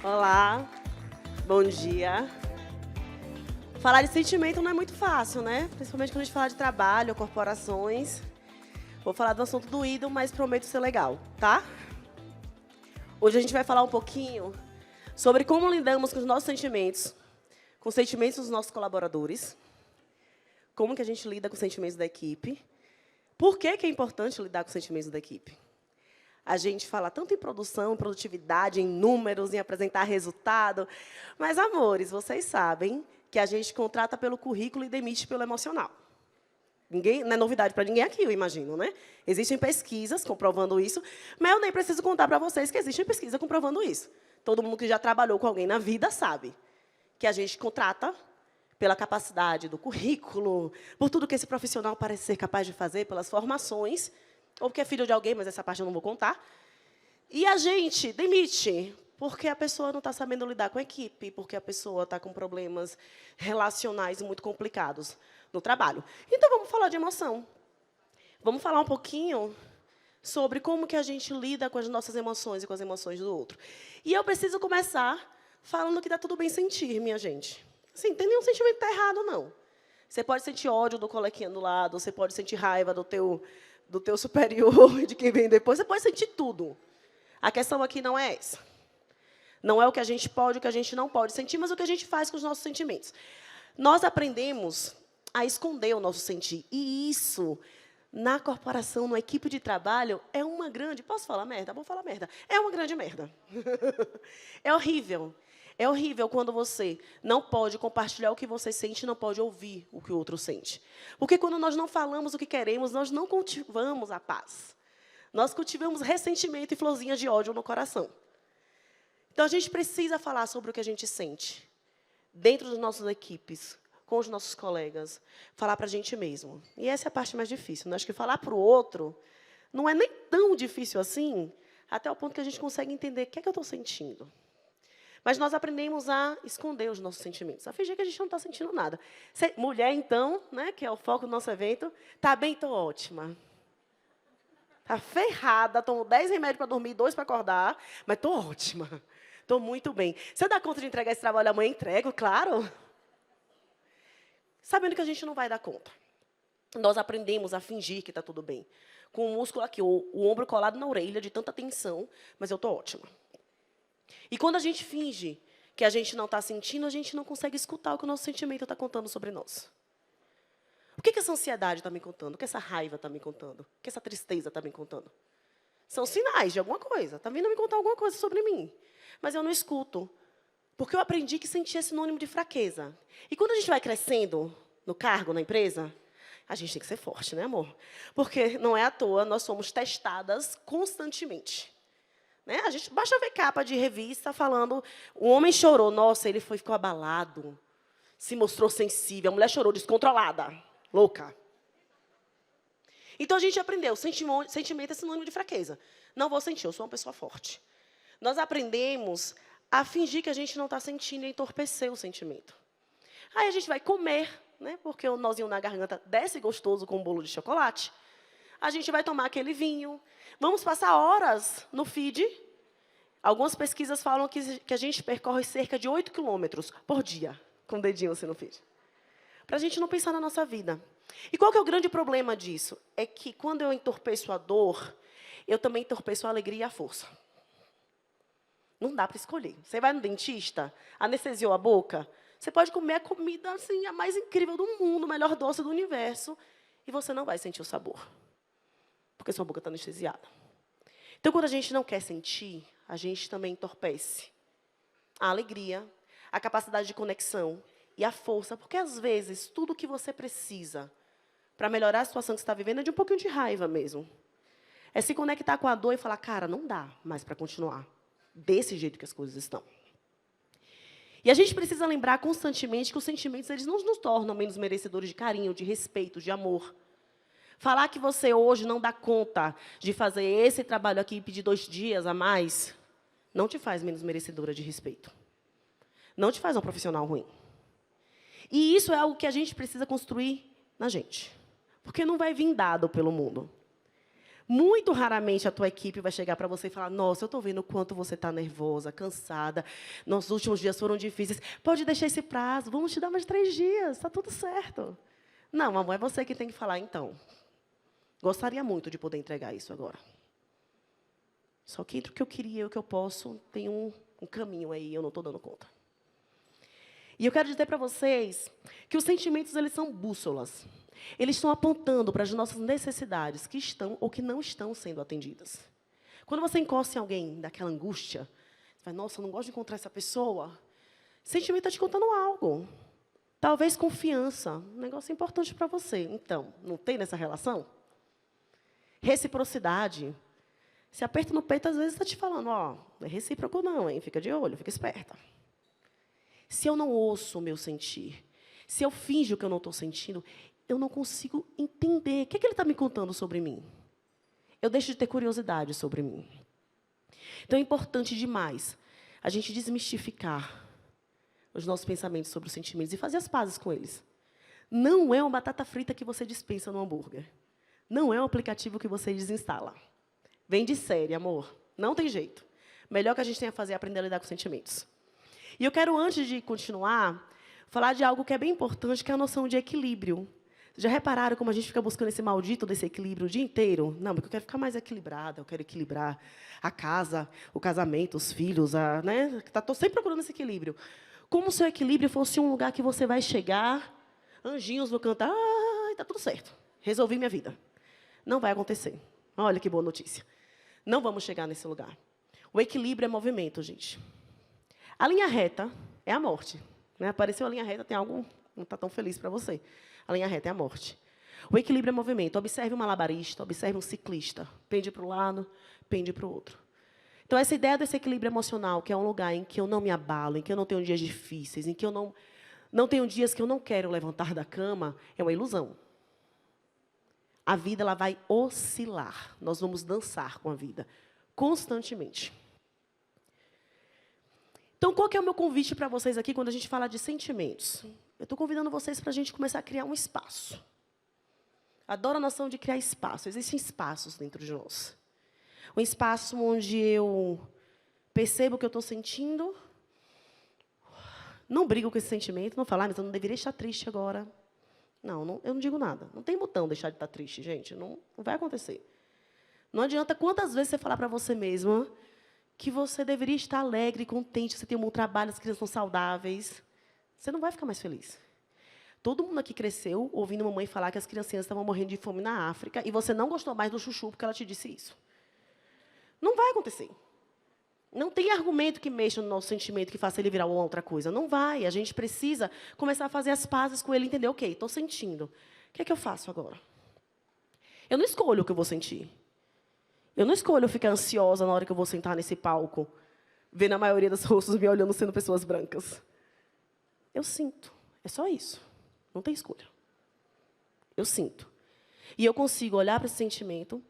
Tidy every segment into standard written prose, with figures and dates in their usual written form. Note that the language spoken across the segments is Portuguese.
Olá, bom dia. Falar de sentimento não é muito fácil, né? Principalmente quando a gente fala de trabalho, corporações. Vou falar do assunto doído, mas prometo ser legal, tá? Hoje a gente vai falar um pouquinho sobre como lidamos com os nossos sentimentos, com os sentimentos dos nossos colaboradores, como que a gente lida com os sentimentos da equipe, por que que é importante lidar com os sentimentos da equipe. A gente fala tanto em produção, em produtividade, em números, em apresentar resultado. Mas, amores, vocês sabem que a gente contrata pelo currículo e demite pelo emocional. Ninguém, não é novidade para ninguém aqui, eu imagino, né? Existem pesquisas comprovando isso, mas eu nem preciso contar para vocês que existem pesquisas comprovando isso. Todo mundo que já trabalhou com alguém na vida sabe que a gente contrata pela capacidade do currículo, por tudo que esse profissional parece ser capaz de fazer, pelas formações, ou porque é filho de alguém, mas essa parte eu não vou contar. E a gente demite, porque a pessoa não está sabendo lidar com a equipe, porque a pessoa está com problemas relacionais muito complicados no trabalho. Então, vamos falar de emoção. Vamos falar um pouquinho sobre como que a gente lida com as nossas emoções e com as emoções do outro. E eu preciso começar falando que está tudo bem sentir, minha gente. Assim, não tem nenhum sentimento que está errado, não. Você pode sentir ódio do coleguinha do lado, você pode sentir raiva do teu superior, de quem vem depois, você pode sentir tudo. A questão aqui não é essa. Não é o que a gente pode, o que a gente não pode sentir, mas o que a gente faz com os nossos sentimentos. Nós aprendemos a esconder o nosso sentir. E isso, na corporação, na equipe de trabalho, é uma grande... Posso falar merda? Vou falar merda. É uma grande merda. É horrível. É horrível quando você não pode compartilhar o que você sente e não pode ouvir o que o outro sente. Porque quando nós não falamos o que queremos, nós não cultivamos a paz. Nós cultivamos ressentimento e florzinhas de ódio no coração. Então, a gente precisa falar sobre o que a gente sente, dentro das nossas equipes, com os nossos colegas, falar para a gente mesmo. E essa é a parte mais difícil, né? Acho que falar para o outro não é nem tão difícil assim, até o ponto que a gente consegue entender o que é que eu estou sentindo. Mas nós aprendemos a esconder os nossos sentimentos, a fingir que a gente não está sentindo nada. Mulher, então, né, que é o foco do nosso evento, está bem, estou ótima. Está ferrada, tomo 10 remédios para dormir, 2 para acordar, mas estou ótima. Estou muito bem. Se eu dar conta de entregar esse trabalho amanhã, entrego, claro. Sabendo que a gente não vai dar conta. Nós aprendemos a fingir que está tudo bem. Com o músculo aqui, o ombro colado na orelha, de tanta tensão, mas eu estou ótima. E quando a gente finge que a gente não está sentindo, a gente não consegue escutar o que o nosso sentimento está contando sobre nós. O que essa ansiedade está me contando? O que essa raiva está me contando? O que essa tristeza está me contando? São sinais de alguma coisa. Está vindo me contar alguma coisa sobre mim. Mas eu não escuto. Porque eu aprendi que sentir é sinônimo de fraqueza. E quando a gente vai crescendo no cargo, na empresa, a gente tem que ser forte, né, amor? Porque não é à toa, nós somos testadas constantemente. Né? A gente basta ver capa de revista falando, o homem chorou, nossa, ele ficou abalado, se mostrou sensível, a mulher chorou descontrolada, louca. Então, a gente aprendeu, sentimento é sinônimo de fraqueza. Não vou sentir, eu sou uma pessoa forte. Nós aprendemos a fingir que a gente não está sentindo e entorpecer o sentimento. Aí a gente vai comer, né, porque o nozinho na garganta desce gostoso com um bolo de chocolate. A gente vai tomar aquele vinho. Vamos passar horas no feed. Algumas pesquisas falam que a gente percorre cerca de 8 quilômetros por dia, com o dedinho assim no feed. Para a gente não pensar na nossa vida. E qual que é o grande problema disso? É que quando eu entorpeço a dor, eu também entorpeço a alegria e a força. Não dá para escolher. Você vai no dentista, anestesiou a boca, você pode comer a comida assim, a mais incrível do mundo, o melhor doce do universo, e você não vai sentir o sabor. Porque sua boca está anestesiada. Então, quando a gente não quer sentir, a gente também entorpece a alegria, a capacidade de conexão e a força. Porque, às vezes, tudo o que você precisa para melhorar a situação que você está vivendo é de um pouquinho de raiva mesmo. É se conectar com a dor e falar, cara, não dá mais para continuar desse jeito que as coisas estão. E a gente precisa lembrar constantemente que os sentimentos eles não nos tornam menos merecedores de carinho, de respeito, de amor. Falar que você hoje não dá conta de fazer esse trabalho aqui e pedir 2 dias a mais, não te faz menos merecedora de respeito. Não te faz um profissional ruim. E isso é algo que a gente precisa construir na gente. Porque não vai vir dado pelo mundo. Muito raramente a tua equipe vai chegar para você e falar, nossa, eu estou vendo o quanto você está nervosa, cansada, nossos últimos dias foram difíceis, pode deixar esse prazo, vamos te dar mais 3 dias, está tudo certo. Não, amor, é você que tem que falar, então. Gostaria muito de poder entregar isso agora. Só que entre o que eu queria e o que eu posso, tem um caminho aí, eu não estou dando conta. E eu quero dizer para vocês que os sentimentos, eles são bússolas. Eles estão apontando para as nossas necessidades que estão ou que não estão sendo atendidas. Quando você encosta em alguém daquela angústia, você fala, nossa, eu não gosto de encontrar essa pessoa. O sentimento está te contando algo. Talvez confiança, um negócio importante para você. Então, não tem nessa relação? Reciprocidade. Se aperta no peito, às vezes está te falando, ó, não é recíproco não, hein? Fica de olho, fica esperta. Se eu não ouço o meu sentir, se eu finjo que eu não estou sentindo, eu não consigo entender. O que ele está me contando sobre mim? Eu deixo de ter curiosidade sobre mim. Então, é importante demais a gente desmistificar os nossos pensamentos sobre os sentimentos e fazer as pazes com eles. Não é uma batata frita que você dispensa no hambúrguer. Não é um aplicativo que você desinstala. Vem de série, amor. Não tem jeito. Melhor que a gente tenha a fazer é aprender a lidar com sentimentos. E eu quero, antes de continuar, falar de algo que é bem importante, que é a noção de equilíbrio. Já repararam como a gente fica buscando esse maldito desse equilíbrio o dia inteiro? Não, porque eu quero ficar mais equilibrada, eu quero equilibrar a casa, o casamento, os filhos, né? Estou sempre procurando esse equilíbrio. Como se o equilíbrio fosse um lugar que você vai chegar, anjinhos vão cantar, está tudo certo, resolvi minha vida. Não vai acontecer. Olha que boa notícia. Não vamos chegar nesse lugar. O equilíbrio é movimento, gente. A linha reta é a morte. Né? Apareceu a linha reta, tem algo não está tão feliz para você. A linha reta é a morte. O equilíbrio é movimento. Observe um malabarista, observe um ciclista. Pende para um lado, pende para o outro. Então, essa ideia desse equilíbrio emocional, que é um lugar em que eu não me abalo, em que eu não tenho dias difíceis, em que eu não tenho dias que eu não quero levantar da cama, é uma ilusão. A vida ela vai oscilar. Nós vamos dançar com a vida, constantemente. Então, qual que é o meu convite para vocês aqui quando a gente fala de sentimentos? Eu estou convidando vocês para a gente começar a criar um espaço. Adoro a noção de criar espaço. Existem espaços dentro de nós. Um espaço onde eu percebo o que eu estou sentindo, não brigo com esse sentimento, não falo, mas eu não deveria estar triste agora. Não, eu não digo nada. Não tem botão deixar de estar triste, gente. Não vai acontecer. Não adianta quantas vezes você falar para você mesma que você deveria estar alegre, contente, que você tem um bom trabalho, as crianças são saudáveis. Você não vai ficar mais feliz. Todo mundo aqui cresceu ouvindo mamãe falar que as criancinhas estavam morrendo de fome na África e você não gostou mais do chuchu porque ela te disse isso. Não vai acontecer. Não tem argumento que mexa no nosso sentimento, que faça ele virar uma outra coisa. Não vai. A gente precisa começar a fazer as pazes com ele e entender, ok, estou sentindo. O que é que eu faço agora? Eu não escolho o que eu vou sentir. Eu não escolho ficar ansiosa na hora que eu vou sentar nesse palco, vendo a maioria dos rostos me olhando sendo pessoas brancas. Eu sinto. É só isso. Não tem escolha. Eu sinto. E eu consigo olhar para esse sentimento,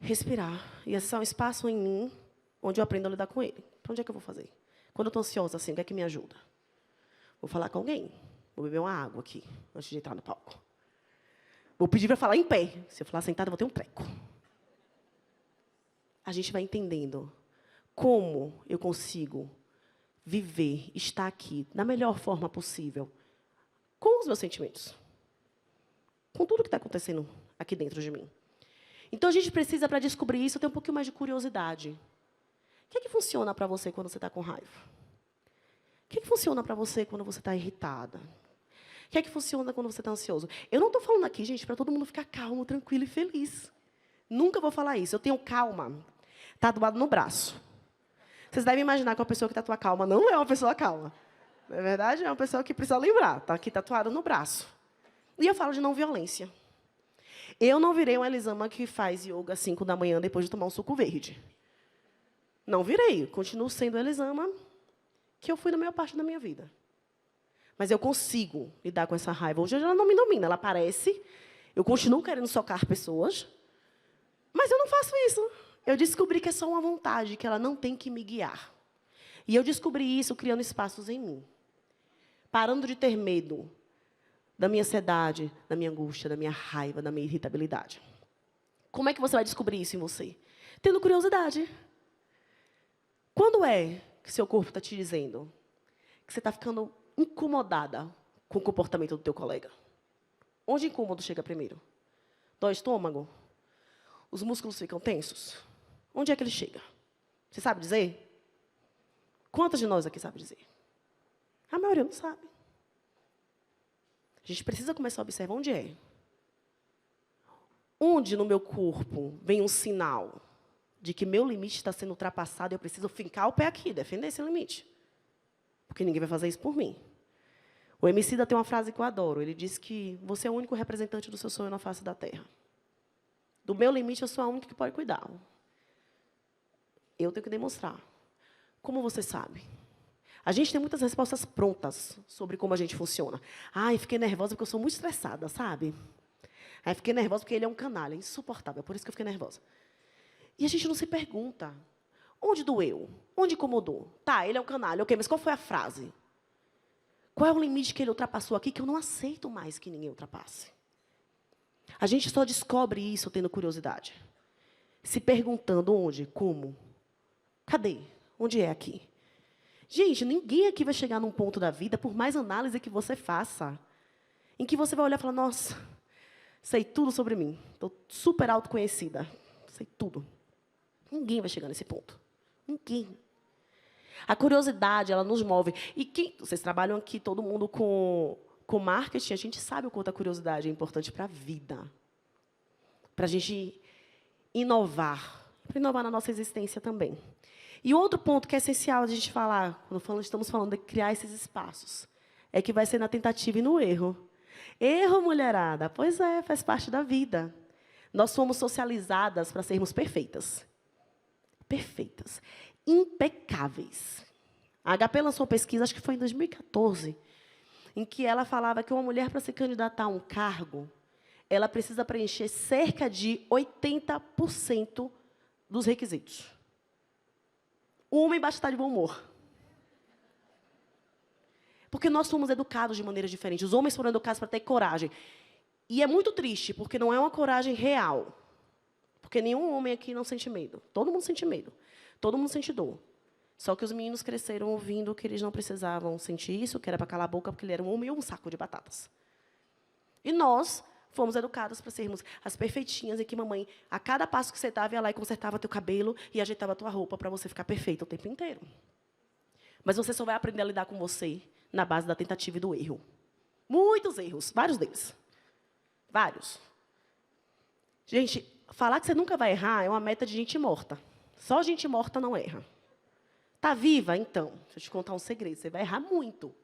respirar e acessar um espaço em mim onde eu aprendo a lidar com ele. Para onde é que eu vou fazer? Quando eu estou ansiosa assim, o que é que me ajuda? Vou falar com alguém. Vou beber uma água aqui, antes de entrar no palco. Vou pedir para falar em pé. Se eu falar sentada, eu vou ter um treco. A gente vai entendendo como eu consigo viver, estar aqui, da melhor forma possível, com os meus sentimentos. Com tudo que está acontecendo aqui dentro de mim. Então, a gente precisa, para descobrir isso, ter um pouquinho mais de curiosidade. O que é que funciona para você quando você está com raiva? O que é que funciona para você quando você está irritada? O que é que funciona quando você está ansioso? Eu não estou falando aqui, gente, para todo mundo ficar calmo, tranquilo e feliz. Nunca vou falar isso. Eu tenho calma tatuado no braço. Vocês devem imaginar que uma pessoa que tatua calma não é uma pessoa calma. Não é verdade? É uma pessoa que precisa lembrar. Está aqui tatuada no braço. E eu falo de não violência. Eu não virei uma Elisama que faz yoga às 5 da manhã depois de tomar um suco verde. Não virei. Continuo sendo a Elisama que eu fui na maior parte da minha vida. Mas eu consigo lidar com essa raiva. Hoje ela não me domina. Ela aparece. Eu continuo querendo socar pessoas. Mas eu não faço isso. Eu descobri que é só uma vontade, que ela não tem que me guiar. E eu descobri isso criando espaços em mim. parando de ter medo da minha ansiedade, da minha angústia, da minha raiva, da minha irritabilidade. Como é que você vai descobrir isso em você? Tendo curiosidade. Quando é que seu corpo está te dizendo que você está ficando incomodada com o comportamento do teu colega? Onde o incômodo chega primeiro? Dói o estômago? Os músculos ficam tensos? Onde é que ele chega? Você sabe dizer? Quantas de nós aqui sabe dizer? A maioria não sabe. A gente precisa começar a observar onde é. Onde no meu corpo vem um sinal de que meu limite está sendo ultrapassado e eu preciso fincar o pé aqui, defender esse limite. Porque ninguém vai fazer isso por mim. O Emicida tem uma frase que eu adoro. Ele diz que você é o único representante do seu sonho na face da Terra. Do meu limite, eu sou a única que pode cuidar. Eu tenho que demonstrar. Como você sabe? A gente tem muitas respostas prontas sobre como a gente funciona. Ai, fiquei nervosa porque eu sou muito estressada, sabe? Ai, fiquei nervosa porque ele é um canalha, insuportável, por isso que eu fiquei nervosa. E a gente não se pergunta, onde doeu? Onde incomodou? Tá, ele é um canalha, ok, mas qual foi a frase? Qual é o limite que ele ultrapassou aqui que eu não aceito mais que ninguém ultrapasse? A gente só descobre isso tendo curiosidade. Se perguntando onde, como, cadê, onde é aqui? Gente, ninguém aqui vai chegar num ponto da vida, por mais análise que você faça, em que você vai olhar e falar, nossa, sei tudo sobre mim, estou super autoconhecida, sei tudo. Ninguém vai chegar nesse ponto. Ninguém. A curiosidade, ela nos move. E vocês trabalham aqui, todo mundo com marketing, a gente sabe o quanto a curiosidade é importante para a vida. Para a gente inovar. Para inovar na nossa existência também. E outro ponto que é essencial a gente falar, quando estamos falando de criar esses espaços, é que vai ser na tentativa e no erro. Erro, mulherada, pois é, faz parte da vida. Nós fomos socializadas para sermos perfeitas. Perfeitas. Impecáveis. A HP lançou uma pesquisa, acho que foi em 2014, em que ela falava que uma mulher, para se candidatar a um cargo, ela precisa preencher cerca de 80% dos requisitos. O homem basta estar de bom humor. Porque nós somos educados de maneira diferente. Os homens foram educados para ter coragem. E é muito triste, porque não é uma coragem real. Porque nenhum homem aqui não sente medo. Todo mundo sente medo. Todo mundo sente dor. Só que os meninos cresceram ouvindo que eles não precisavam sentir isso, que era para calar a boca, porque ele era um homem ou um saco de batatas. E nós fomos educados para sermos as perfeitinhas, em que mamãe, a cada passo que você dava, ia lá e consertava teu cabelo e ajeitava tua roupa para você ficar perfeita o tempo inteiro. Mas você só vai aprender a lidar com você na base da tentativa e do erro. Muitos erros, vários deles. Vários. Gente, falar que você nunca vai errar é uma meta de gente morta. Só gente morta não erra. Está viva? Então, deixa eu te contar um segredo. Você vai errar muito.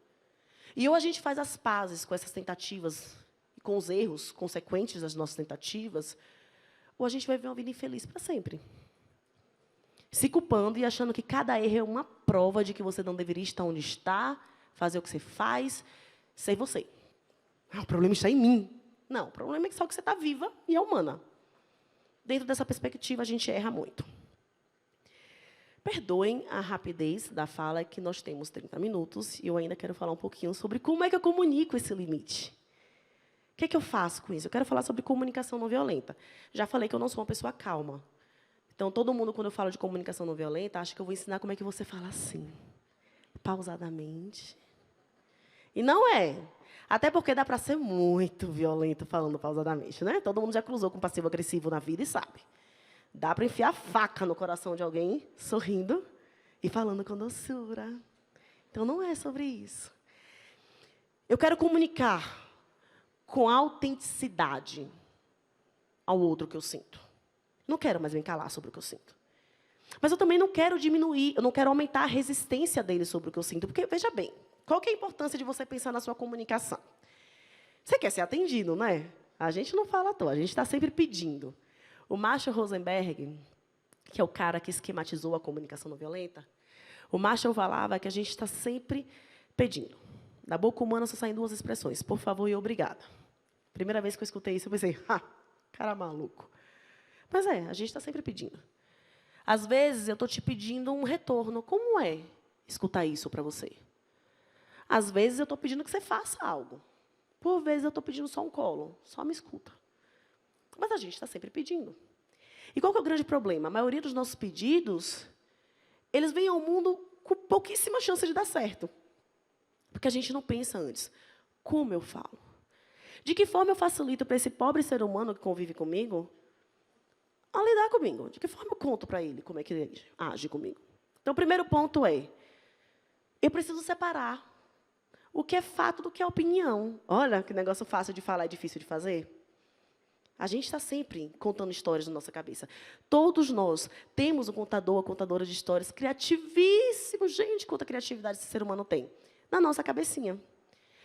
E ou a gente faz as pazes com essas tentativas, com os erros consequentes das nossas tentativas, ou a gente vai viver uma vida infeliz para sempre. Se culpando e achando que cada erro é uma prova de que você não deveria estar onde está, fazer o que você faz, ser você. O problema está em mim. Não, o problema é que só que você está viva e é humana. Dentro dessa perspectiva, a gente erra muito. Perdoem a rapidez da fala, que nós temos 30 minutos, e eu ainda quero falar um pouquinho sobre como é que eu comunico esse limite. O que é que eu faço com isso? Eu quero falar sobre comunicação não violenta. Já falei que eu não sou uma pessoa calma. Então, todo mundo, quando eu falo de comunicação não violenta, acha que eu vou ensinar como é que você fala assim, pausadamente. E não é. Até porque dá para ser muito violento falando pausadamente, né? Todo mundo já cruzou com passivo-agressivo na vida e sabe. Dá para enfiar faca no coração de alguém, sorrindo e falando com doçura. Então, não é sobre isso. Eu quero comunicar com autenticidade ao outro que eu sinto. Não quero mais me calar sobre o que eu sinto. Mas eu também não quero diminuir, eu não quero aumentar a resistência dele sobre o que eu sinto. Porque, veja bem, qual que é a importância de você pensar na sua comunicação? Você quer ser atendido, né? A gente não fala à toa, a gente está sempre pedindo. O Marshall Rosenberg, que é o cara que esquematizou a comunicação não violenta, o Marshall falava que a gente está sempre pedindo. Da boca humana só saem duas expressões, por favor e obrigada. Primeira vez que eu escutei isso, eu pensei, cara maluco. Mas a gente está sempre pedindo. Às vezes, eu estou te pedindo um retorno. Como é escutar isso para você? Às vezes, eu estou pedindo que você faça algo. Por vezes, eu estou pedindo só um colo, só me escuta. Mas a gente está sempre pedindo. E qual que é o grande problema? A maioria dos nossos pedidos, eles vêm ao mundo com pouquíssima chance de dar certo. Porque a gente não pensa antes. Como eu falo? De que forma eu facilito para esse pobre ser humano que convive comigo a lidar comigo? De que forma eu conto para ele como é que ele age comigo? Então, o primeiro ponto é, eu preciso separar o que é fato do que é opinião. Olha que negócio fácil de falar e difícil de fazer. A gente está sempre contando histórias na nossa cabeça. Todos nós temos um contador, uma contadora de histórias criativíssimo. Gente, quanta criatividade esse ser humano tem. Na nossa cabecinha.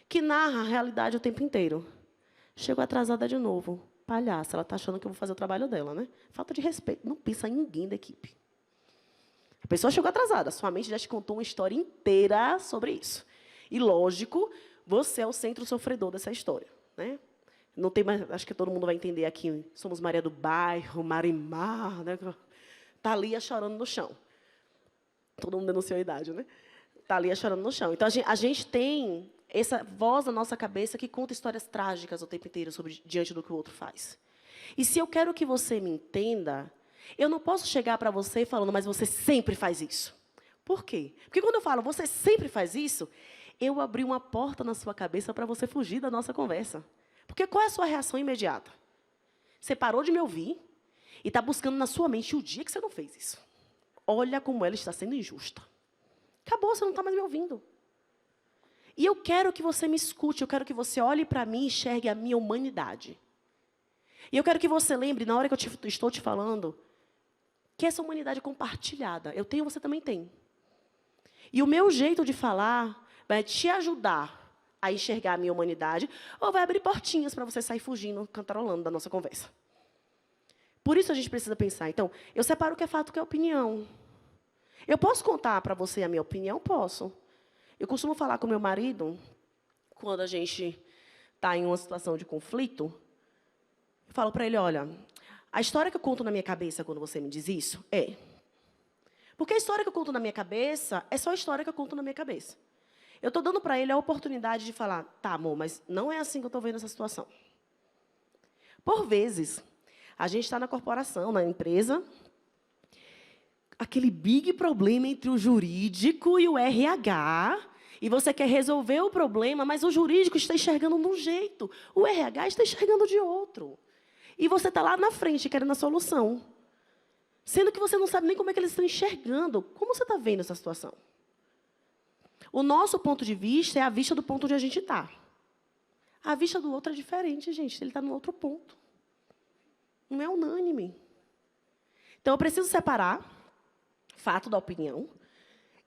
Que narra a realidade o tempo inteiro. Chegou atrasada de novo. Palhaça, ela está achando que eu vou fazer o trabalho dela, né? Falta de respeito. Não pensa em ninguém da equipe. A pessoa chegou atrasada. Sua mente já te contou uma história inteira sobre isso. E, lógico, você é o centro sofredor dessa história, né? Não tem mais, acho que todo mundo vai entender aqui. Somos Maria do Bairro, Marimar, né? Thalia chorando no chão. Todo mundo denunciou a idade, né? Thalia chorando no chão. Então, a gente tem essa voz na nossa cabeça que conta histórias trágicas o tempo inteiro diante do que o outro faz. E se eu quero que você me entenda, eu não posso chegar para você falando, mas você sempre faz isso. Por quê? Porque quando eu falo, você sempre faz isso, eu abri uma porta na sua cabeça para você fugir da nossa conversa. Porque qual é a sua reação imediata? Você parou de me ouvir e está buscando na sua mente o dia que você não fez isso. Olha como ela está sendo injusta. Acabou, você não está mais me ouvindo. E eu quero que você me escute, eu quero que você olhe para mim e enxergue a minha humanidade. E eu quero que você lembre, na hora que eu estou te falando, que essa humanidade é compartilhada. Eu tenho, você também tem. E o meu jeito de falar vai te ajudar a enxergar a minha humanidade, ou vai abrir portinhas para você sair fugindo, cantarolando da nossa conversa. Por isso a gente precisa pensar. Então, eu separo o que é fato e o que é opinião. Eu posso contar para você a minha opinião? Posso. Eu costumo falar com meu marido, quando a gente está em uma situação de conflito, eu falo para ele, olha, a história que eu conto na minha cabeça quando você me diz isso é... Porque a história que eu conto na minha cabeça é só a história que eu conto na minha cabeça. Eu estou dando para ele a oportunidade de falar, tá, amor, mas não é assim que eu estou vendo essa situação. Por vezes, a gente está na corporação, na empresa, aquele big problema entre o jurídico e o RH, e você quer resolver o problema, mas o jurídico está enxergando de um jeito, o RH está enxergando de outro. E você está lá na frente querendo a solução. Sendo que você não sabe nem como é que eles estão enxergando. Como você está vendo essa situação? O nosso ponto de vista é a vista do ponto onde a gente está. A vista do outro é diferente, gente. Ele está no outro ponto. Não é unânime. Então, eu preciso separar fato da opinião.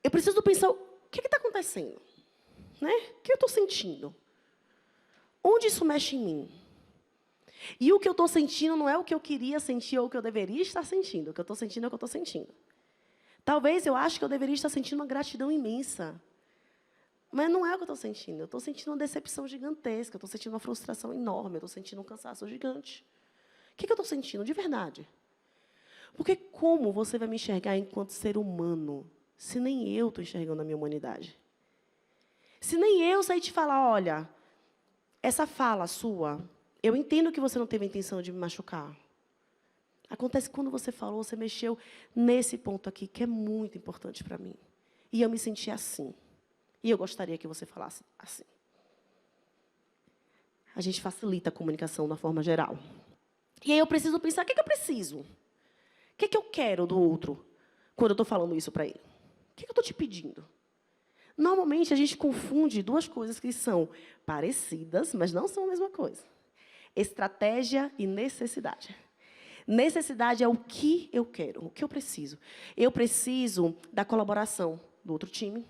Eu preciso pensar o que está acontecendo. Né? O que eu estou sentindo? Onde isso mexe em mim? E o que eu estou sentindo não é o que eu queria sentir ou o que eu deveria estar sentindo. O que eu estou sentindo é o que eu estou sentindo. Talvez eu ache que eu deveria estar sentindo uma gratidão imensa. Mas não é o que eu estou sentindo. Eu estou sentindo uma decepção gigantesca. Eu estou sentindo uma frustração enorme. Eu estou sentindo um cansaço gigante. O que eu estou sentindo de verdade? Porque como você vai me enxergar enquanto ser humano, se nem eu estou enxergando a minha humanidade? Se nem eu sair te falar, olha, essa fala sua, eu entendo que você não teve a intenção de me machucar. Acontece que quando você falou, você mexeu nesse ponto aqui, que é muito importante para mim. E eu me senti assim. E eu gostaria que você falasse assim. A gente facilita a comunicação na forma geral. E aí eu preciso pensar, o que eu preciso? O que eu quero do outro quando eu estou falando isso para ele? O que eu estou te pedindo? Normalmente, a gente confunde duas coisas que são parecidas, mas não são a mesma coisa. Estratégia e necessidade. Necessidade é o que eu quero, o que eu preciso. Eu preciso da colaboração do outro time.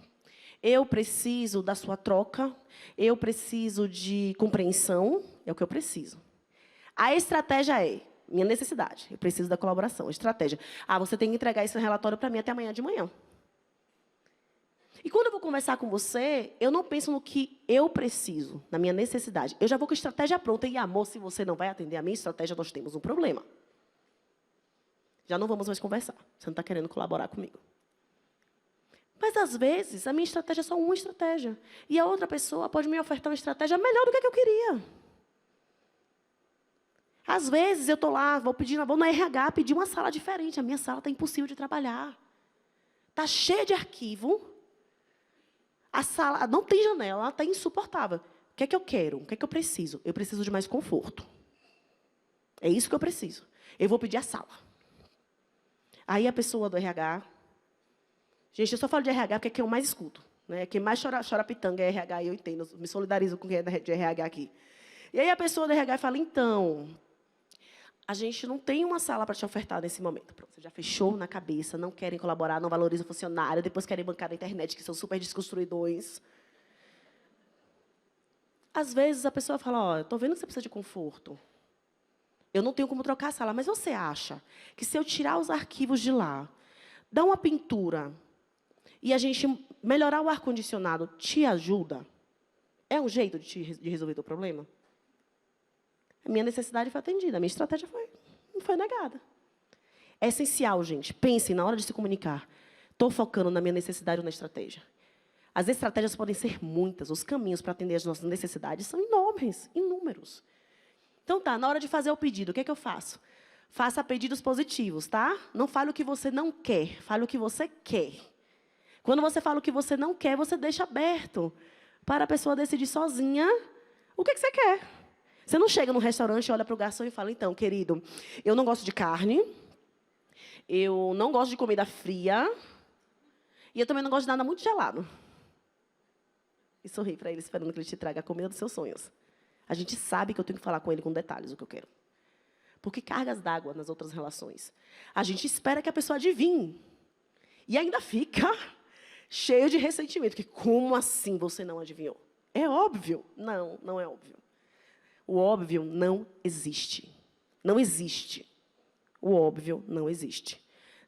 Eu preciso da sua troca. Eu preciso de compreensão. É o que eu preciso. A estratégia é minha necessidade. Eu preciso da colaboração. Estratégia. Você tem que entregar esse relatório para mim até amanhã de manhã. E quando eu vou conversar com você, eu não penso no que eu preciso, na minha necessidade. Eu já vou com a estratégia pronta. E, amor, se você não vai atender a minha estratégia, nós temos um problema. Já não vamos mais conversar. Você não está querendo colaborar comigo. Mas, às vezes, a minha estratégia é só uma estratégia. E a outra pessoa pode me ofertar uma estratégia melhor do que a que eu queria. Às vezes, eu estou lá, vou na RH pedir uma sala diferente. A minha sala está impossível de trabalhar. Está cheia de arquivo. A sala não tem janela, está insuportável. O que é que eu quero? O que é que eu preciso? Eu preciso de mais conforto. É isso que eu preciso. Eu vou pedir a sala. Aí a pessoa do RH... Gente, eu só falo de RH porque é quem eu mais escuto. Né? Quem mais chora pitanga é RH, e eu entendo. Me solidarizo com quem é de RH aqui. E aí a pessoa do RH fala, então, a gente não tem uma sala para te ofertar nesse momento. Pronto, você já fechou na cabeça, não querem colaborar, não valorizam o funcionário, depois querem bancar na internet, que são super desconstruidores. Às vezes a pessoa fala, ó, eu estou vendo que você precisa de conforto. Eu não tenho como trocar a sala, mas você acha que se eu tirar os arquivos de lá, dar uma pintura e a gente melhorar o ar-condicionado, te ajuda? É um jeito de resolver o problema? A minha necessidade foi atendida, a minha estratégia não foi negada. É essencial, gente. Pensem na hora de se comunicar. Estou focando na minha necessidade ou na estratégia? As estratégias podem ser muitas, os caminhos para atender as nossas necessidades são enormes, inúmeros. Então, tá, na hora de fazer o pedido, o que é que eu faço? Faça pedidos positivos, tá? Não fale o que você não quer, fale o que você quer. Quando você fala o que você não quer, você deixa aberto para a pessoa decidir sozinha o que você quer. Você não chega num restaurante, olha para o garçom e fala, então, querido, eu não gosto de carne, eu não gosto de comida fria, e eu também não gosto de nada muito gelado. E sorri para ele, esperando que ele te traga a comida dos seus sonhos. A gente sabe que eu tenho que falar com ele com detalhes o que eu quero. Porque cargas d'água nas outras relações. A gente espera que a pessoa adivinhe. E ainda fica cheio de ressentimento. Que como assim você não adivinhou? É óbvio. Não, não é óbvio. O óbvio não existe. Não existe. O óbvio não existe.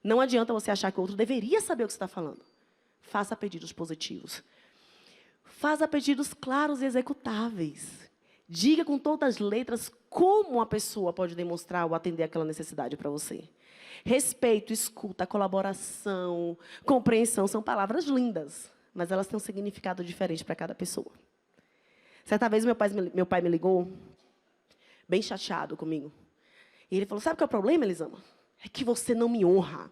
Não adianta você achar que o outro deveria saber o que você está falando. Faça pedidos positivos. Faça pedidos claros e executáveis. Diga com todas as letras como a pessoa pode demonstrar ou atender aquela necessidade para você. Respeito, escuta, colaboração, compreensão são palavras lindas, mas elas têm um significado diferente para cada pessoa. Certa vez, meu pai me ligou, bem chateado comigo. E ele falou, sabe qual é o problema, Elisama? É que você não me honra.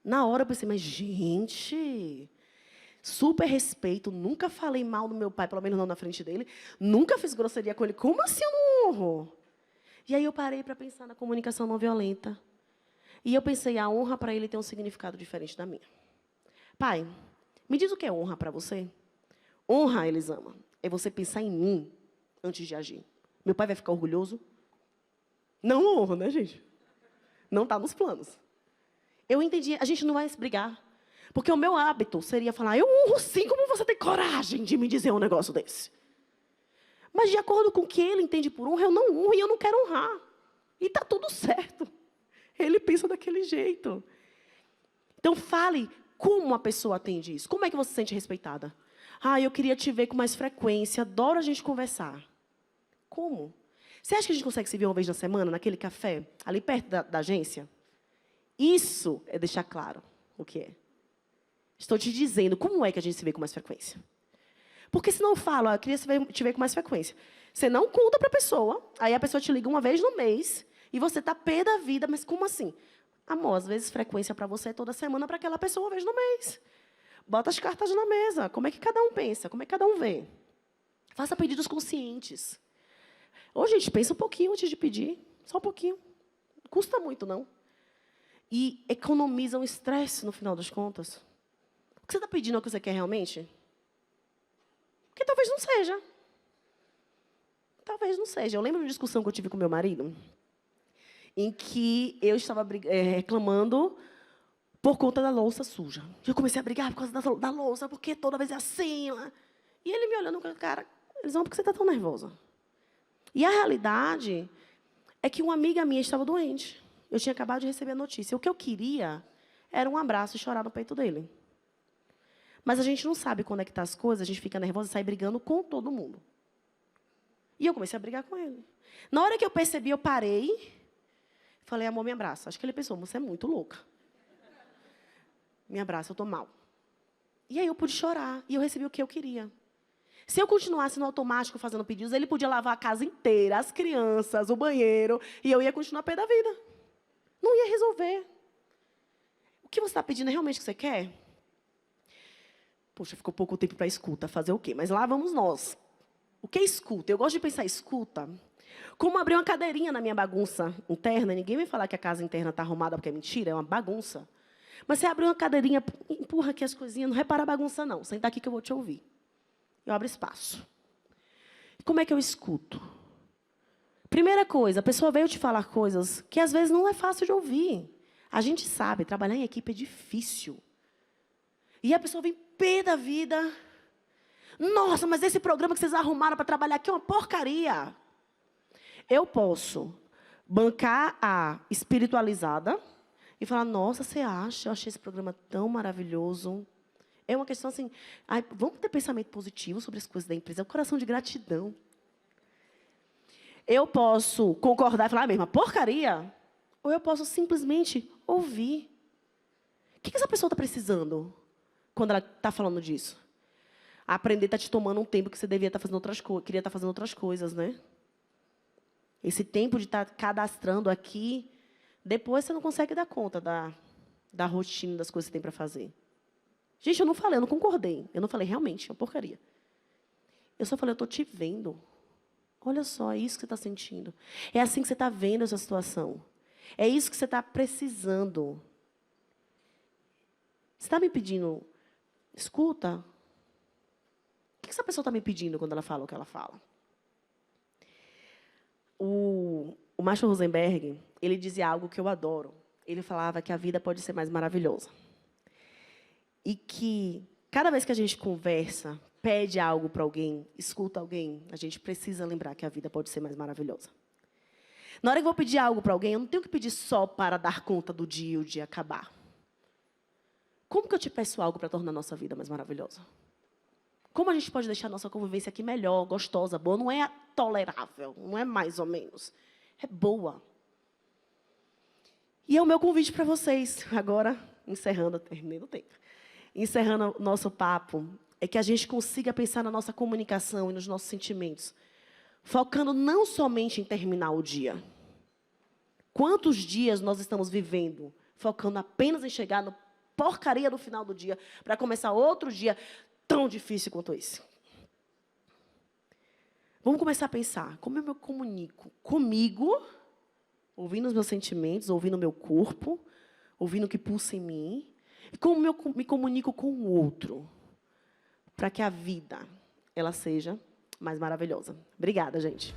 Na hora eu pensei, mas gente... Super respeito, nunca falei mal do meu pai, pelo menos não na frente dele. Nunca fiz grosseria com ele. Como assim eu não honro? E aí eu parei para pensar na comunicação não violenta. E eu pensei, a honra para ele tem um significado diferente da minha. Pai, me diz o que é honra para você? Honra, Elisama, é você pensar em mim antes de agir. Meu pai vai ficar orgulhoso? Não honro, né, gente? Não está nos planos. Eu entendi, a gente não vai se brigar. Porque o meu hábito seria falar, eu honro sim, como você tem coragem de me dizer um negócio desse? Mas, de acordo com o que ele entende por honra, eu não honro e eu não quero honrar. E está tudo certo. Ele pensa daquele jeito. Então, fale como a pessoa atende isso. Como é que você se sente respeitada? Ah, eu queria te ver com mais frequência, adoro a gente conversar. Como? Você acha que a gente consegue se ver uma vez na semana, naquele café, ali perto da agência? Isso é deixar claro o que é. Estou te dizendo como é que a gente se vê com mais frequência. Porque senão eu falo, eu queria te ver com mais frequência. Você não conta para a pessoa, aí a pessoa te liga uma vez no mês, e você está pé da vida, mas como assim? Amor, às vezes frequência para você é toda semana, para aquela pessoa uma vez no mês. Bota as cartas na mesa, como é que cada um pensa, como é que cada um vê. Faça pedidos conscientes. Ô, gente, pensa um pouquinho antes de pedir, só um pouquinho. Não custa muito, não. E economiza o estresse, no final das contas. O que você está pedindo é o que você quer realmente? Porque talvez não seja. Talvez não seja. Eu lembro de uma discussão que eu tive com meu marido, em que eu estava reclamando por conta da louça suja. Eu comecei a brigar por causa da louça, porque toda vez é assim. E ele me olhando com a cara, Elisama, por que você está tão nervosa? E a realidade é que uma amiga minha estava doente. Eu tinha acabado de receber a notícia. O que eu queria era um abraço e chorar no peito dele. Mas a gente não sabe conectar as coisas, a gente fica nervosa e sai brigando com todo mundo. E eu comecei a brigar com ele. Na hora que eu percebi, eu parei. Falei, amor, me abraça. Acho que ele pensou, você é muito louca. Me abraça, eu estou mal. E aí eu pude chorar. E eu recebi o que eu queria. Se eu continuasse no automático fazendo pedidos, ele podia lavar a casa inteira, as crianças, o banheiro, e eu ia continuar a pé da vida. Não ia resolver. O que você está pedindo é realmente o que você quer? Poxa, ficou pouco tempo para escuta. Fazer o quê? Mas lá vamos nós. O que é escuta? Eu gosto de pensar escuta como abrir uma cadeirinha na minha bagunça interna. Ninguém vai falar que a casa interna está arrumada porque é mentira, é uma bagunça. Mas você abre uma cadeirinha, empurra aqui as coisinhas, não repara a bagunça, não. Senta aqui que eu vou te ouvir. Eu abro espaço. Como é que eu escuto? Primeira coisa, a pessoa veio te falar coisas que às vezes não é fácil de ouvir. A gente sabe, trabalhar em equipe é difícil. E a pessoa vem pé da vida. Nossa, mas esse programa que vocês arrumaram para trabalhar aqui é uma porcaria. Eu posso bancar a espiritualizada e falar, nossa, você acha? Eu achei esse programa tão maravilhoso. É uma questão assim, vamos ter pensamento positivo sobre as coisas da empresa, é um coração de gratidão. Eu posso concordar e falar, mesma porcaria, ou eu posso simplesmente ouvir. O que essa pessoa está precisando quando ela está falando disso? Aprender está te tomando um tempo que você devia estar fazendo outras coisas, queria estar fazendo outras coisas, né? Esse tempo de estar cadastrando aqui, depois você não consegue dar conta da rotina, das coisas que você tem para fazer. Gente, eu não falei, eu não concordei. Eu não falei, realmente, é uma porcaria. Eu só falei, eu estou te vendo. Olha só, é isso que você está sentindo. É assim que você está vendo essa situação. É isso que você está precisando. Você está me pedindo, escuta. O que essa pessoa está me pedindo quando ela fala o que ela fala? O Marshall Rosenberg, ele dizia algo que eu adoro. Ele falava que a vida pode ser mais maravilhosa. E que, cada vez que a gente conversa, pede algo para alguém, escuta alguém, a gente precisa lembrar que a vida pode ser mais maravilhosa. Na hora que eu vou pedir algo para alguém, eu não tenho que pedir só para dar conta do dia e o dia acabar. Como que eu te peço algo para tornar a nossa vida mais maravilhosa? Como a gente pode deixar a nossa convivência aqui melhor, gostosa, boa? Não é tolerável, não é mais ou menos. É boa. E é o meu convite para vocês, agora, encerrando, terminei o tempo. Encerrando o nosso papo, é que a gente consiga pensar na nossa comunicação e nos nossos sentimentos, focando não somente em terminar o dia. Quantos dias nós estamos vivendo, focando apenas em chegar na porcaria do final do dia, para começar outro dia tão difícil quanto esse? Vamos começar a pensar, como eu me comunico comigo, ouvindo os meus sentimentos, ouvindo o meu corpo, ouvindo o que pulsa em mim, e como eu me comunico com o outro, para que a vida ela seja mais maravilhosa. Obrigada, gente.